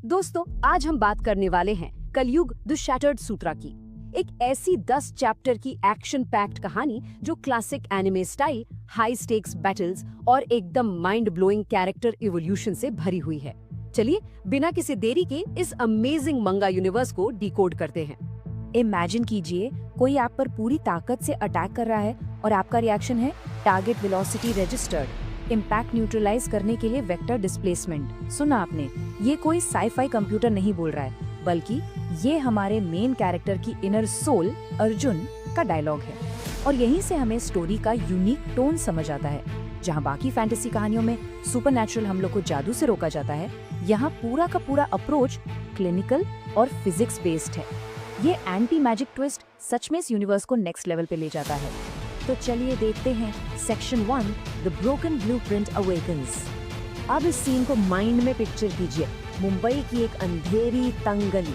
दोस्तों, आज हम बात करने वाले हैं कलयुग द शैटर्ड सूत्रा की, एक ऐसी 10 चैप्टर की एक्शन पैक्ड कहानी जो classic anime style, high stakes battles और एकदम माइंड ब्लोइंग कैरेक्टर इवोल्यूशन से भरी हुई है। चलिए बिना किसी देरी के इस अमेजिंग मंगा यूनिवर्स को डिकोड करते हैं। इमेजिन कीजिए कोई आप पर पूरी ताकत से अटैक कर रहा है और आपका रिएक्शन है target velocity registered, impact neutralise करने के लिए वेक्टर डिस्प्लेसमेंट। सुना आपने, ये कोई साईफाई कंप्यूटर नहीं बोल रहा है, बल्कि ये हमारे मेन कैरेक्टर की इनर सोल अर्जुन का डायलॉग है। और यहीं से हमें स्टोरी का यूनिक टोन समझ आता है। जहाँ बाकी फैंटेसी कहानियों में सुपरनैचुरल हमलों को जादू से रोका जाता है, यहाँ पूरा का पूरा अप्रोच क्लिनिकल और फिजिक्स बेस्ड है। ये एंटी मैजिक ट्विस्ट सच में इस यूनिवर्स को नेक्स्ट लेवल पे ले जाता है। तो चलिए देखते हैं section 1, the broken blueprint awakens. अब इस सीन को माइंड में पिक्चर कीजिए। मुंबई की एक अंधेरी तंग गली,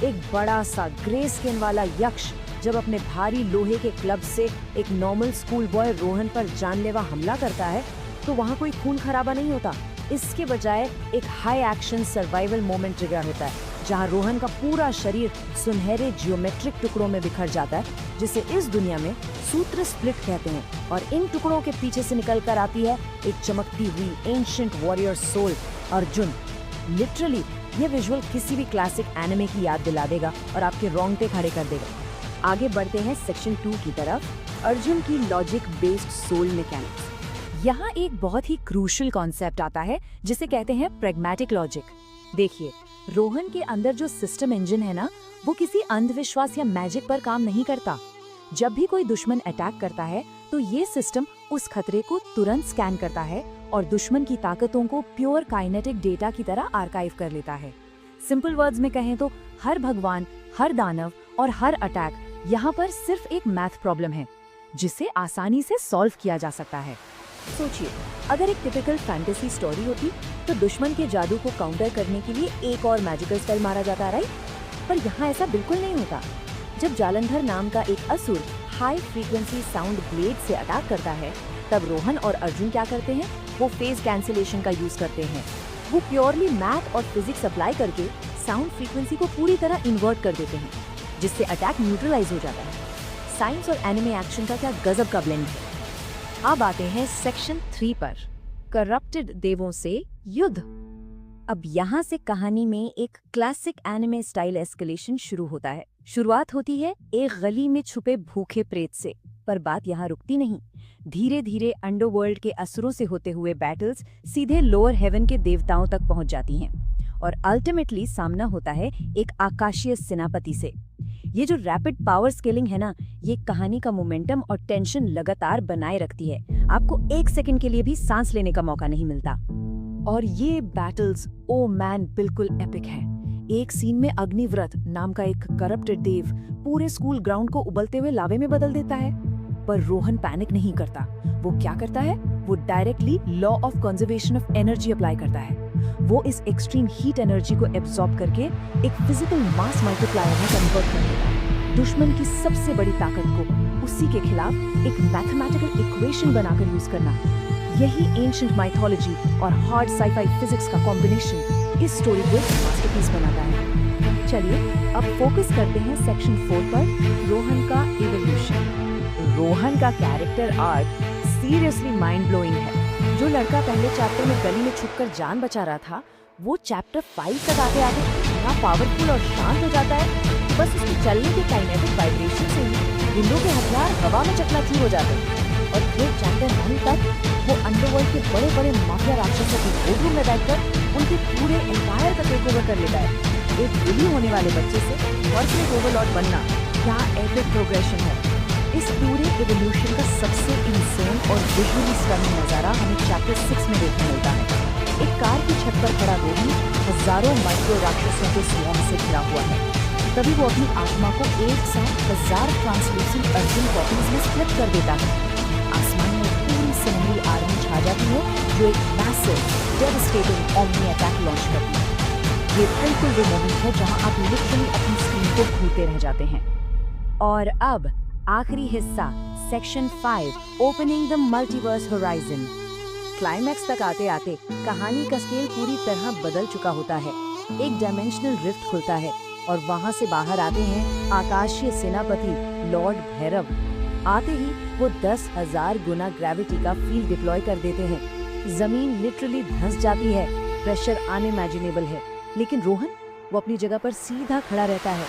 एक बड़ा सा ग्रे स्किन वाला यक्ष जब अपने भारी लोहे के क्लब से एक नॉर्मल स्कूल बॉय रोहन पर जानलेवा हमला करता है, तो वहाँ कोई खून खराबा नहीं होता। इसके बजाय एक high action survival moment trigger होता है, जहाँ रोहन का पूरा शरीर सुनहरे जियोमेट्रिक टुकड़ों में बिखर जाता है, जिसे इस दुनिया में सूत्र स्प्लिट कहते हैं। और इन टुकड़ों के पीछे से निकल कर आती है एक चमकती हुई ancient warrior soul Arjun. Literally ये विजुअल किसी भी क्लासिक एनिमे की याद दिला देगा और आपके रोंगटे खड़े कर देगा। आगे बढ़ते हैं सेक्शन 2 की तरफ, अर्जुन की लॉजिक बेस्ड सोल मैकेनिक्स। यहाँ एक बहुत ही क्रूशियल कॉन्सेप्ट आता है जिसे कहते हैं प्रैग्मेटिक लॉजिक। देखिए, रोहन के अंदर जो सिस्टम इंजन है ना, वो किसी अंधविश्वास या मैजिक पर काम नहीं करता। जब भी कोई दुश्मन अटैक करता है तो ये सिस्टम उस खतरे को तुरंत स्कैन करता है और दुश्मन की ताकतों को प्योर काइनेटिक डेटा की तरह आर्काइव कर लेता है। सिंपल वर्ड्स में कहें तो हर भगवान, हर दानव और हर अटैक यहाँ पर सिर्फ एक मैथ प्रॉब्लम है जिसे आसानी से सॉल्व किया जा सकता है। सोचिए, अगर एक टिपिकल फैंटेसी स्टोरी होती तो दुश्मन के जादू को काउंटर करने के लिए एक और मैजिकल स्पेल मारा जाता, राइट? पर यहाँ ऐसा बिल्कुल नहीं होता। जब जालंधर नाम का एक असुर हाई फ्रीक्वेंसी साउंड ब्लेड से अटैक करता है, तब रोहन और अर्जुन क्या करते हैं? वो फेज कैंसिलेशन का यूज करते हैं। वो प्योरली मैथ और फिजिक्स अप्लाई करके साउंड फ्रीक्वेंसी को पूरी तरह इन्वर्ट कर देते हैं, जिससे अटैक न्यूट्रलाइज हो जाता है। साइंस और एनिमे एक्शन का क्या गजब का ब्लेंड है। अब आते हैं सेक्शन 3 पर, करप्टेड देवों से युद्ध। अब यहाँ से कहानी में एक क्लासिक एनिमे स्टाइल एस्केलेशन शुरू होता है। शुरुआत होती है एक गली में छुपे भूखे प्रेत से, पर बात यहाँ रुकती नहीं। धीरे धीरे अंडरवर्ल्ड के असुरों से होते हुए बैटल्स सीधे लोअर हेवन के देवताओं तक पहुँच जाती हैं और अल्टीमेटली सामना होता है एक आकाशीय सेनापति से। ये जो रैपिड पावर स्केलिंग है ना, ये कहानी का मोमेंटम और टेंशन लगातार बनाए रखती है। आपको एक सेकंड के लिए भी सांस लेने का मौका नहीं मिलता। और ये बैटल्स, ओ मैन, बिल्कुल एपिक है। एक सीन में अग्निव्रत नाम का एक करप्टेड देव पूरे स्कूल ग्राउंड को उबलते हुए लावे में बदल देता है, पर रोहन पैनिक नहीं करता। वो क्या करता है? वो directly law of conservation of energy apply करता है। वो इस एक्सट्रीम हीट एनर्जी को एब्जॉर्ब करके एक फिजिकल मास मल्टीप्लायर में कन्वर्ट कर देता है। दुश्मन की सबसे बड़ी ताकत को उसी के खिलाफ एक मैथमेटिकल इक्वेशन बनाकर यूज करना, यही एंशिएंट माइथोलॉजी और हार्ड साईफाई फिजिक्स का कॉम्बिनेशन इस स्टोरी को एक मास्टरपीस बनाता है। चलिए अब फोकस करते हैं सेक्शन 4 पर, रोहन का इवोल्यूशन। रोहन का character arc seriously mind blowing है। जो लड़का पहले चैप्टर में गली में छुपकर जान बचा रहा था, वो चैप्टर 5 तक आते आते इतना पावरफुल और शांत हो जाता है, बस उसके चलने के काइनेटिक वाइब्रेशन से ही विंडो के हथियार हवा में चकनाचूर हो जाते हैं। और फिर चैप्टर 9 तक वो अंडरवर्ल्ड के बड़े बड़े माफिया राक्षसों की कोर्टरूम में बैठकर उनके पूरे एम्पायर का टेक ओवर कर लेता है। एक बुली होने वाले बच्चे से कॉर्पोरेट ओवरलॉर्ड बनना, क्या एपिक प्रोग्रेशन है। इस पूरे इवोल्यूशन का सबसे इंसेन और विजुअली स्टनिंग नजारा हमें चैप्टर 6 में देखने मिलता है। एक कार की छत पर खड़ा रोहन हजारों माइक्रो राक्षसों के स्वॉर्म से घिरा हुआ है। तभी वो अपनी आत्मा को एक साथ 1000 ट्रांसलूसेंट अर्जुन कॉपीज में स्प्लिट कर देता है। आसमान में पूरी सुनहरी आर्मी छा जाती है जो एक massive devastating omni attack launch करती है। ये बिल्कुल वो मोमेंट है जहां आप लिटरली अपनी स्क्रीन को घूरते रह जाते हैं। और अब आखिरी हिस्सा, section 5, opening the multiverse horizon. Climax तक आते आते कहानी का स्केल पूरी तरह बदल चुका होता है। एक डायमेंशनल रिफ्ट खुलता है और वहां से बाहर आते हैं आकाशीय सेनापति लॉर्ड भैरव। आते ही वो 10,000 गुना ग्रेविटी का फील्ड डिप्लॉय कर देते हैं। जमीन लिटरली धंस जाती है, प्रेशर अनइमेजिनेबल है, लेकिन रोहन वो अपनी जगह पर सीधा खड़ा रहता है।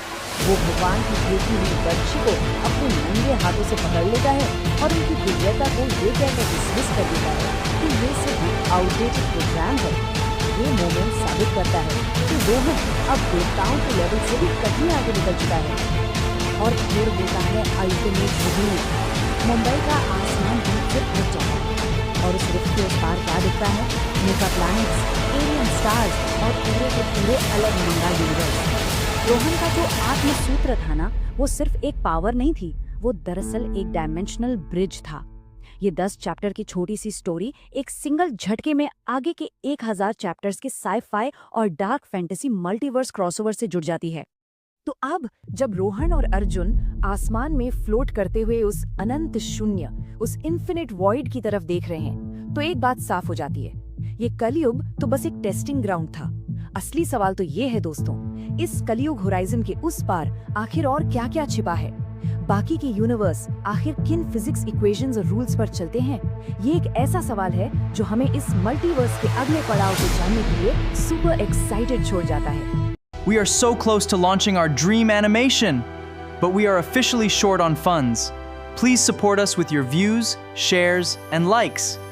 वो भगवान की भेजी हुई बर्छी को अपने नंगे हाथों से पकड़ लेता है और उनकी दिव्यता को ये कहकर डिसमिस कर देता है कि ये सिर्फ आउटडेटेड प्रोग्राम है। ये मोमेंट साबित करता है कि रोहन अब देवताओं के लेवल से भी कहीं आगे निकल चुका है। और फिर होता है अल्टीमेट रिवील। मुंबई का आसमान भी फिर फट जाता है और उस रिफ्ट के उस पार क्या दिखता है? मेगा प्लैनेट्स, एलियन स्टार्स और पूरे के पूरे अलग मंगा यूनिवर्स। रोहन का जो आत्म सूत्र था ना, वो सिर्फ एक पावर नहीं थी, वो दरअसल एक डायमेंशनल ब्रिज था। ये 10 चैप्टर की छोटी सी स्टोरी एक सिंगल झटके में आगे के 1000 चैप्टर्स के साइ-फाई और डार्क फैंटेसी मल्टीवर्स क्रॉसओवर से जुड़ जाती है। तो अब जब रोहन और अर्जुन आसमान में फ्लोट करते हुए उस अनंत शून्य, उस इन्फिनिट वॉइड की तरफ देख रहे हैं, तो एक बात साफ हो जाती है, ये कलयुग तो बस एक टेस्टिंग ग्राउंड था। असली सवाल तो ये है दोस्तों, इस कलयुग होराइजन के उस पार आखिर और क्या-क्या छिपा है? बाकी के यूनिवर्स आखिर किन फिजिक्स इक्वेशंस और रूल्स पर चलते हैं? ये एक ऐसा सवाल है जो हमें इस मल्टीवर्स के अगले पड़ाव को जानने के लिए सुपर एक्साइटेड छोड़ जाता है। We are so close to launching our dream animation, but we are officially short on funds. Please support us with your views, shares, and likes.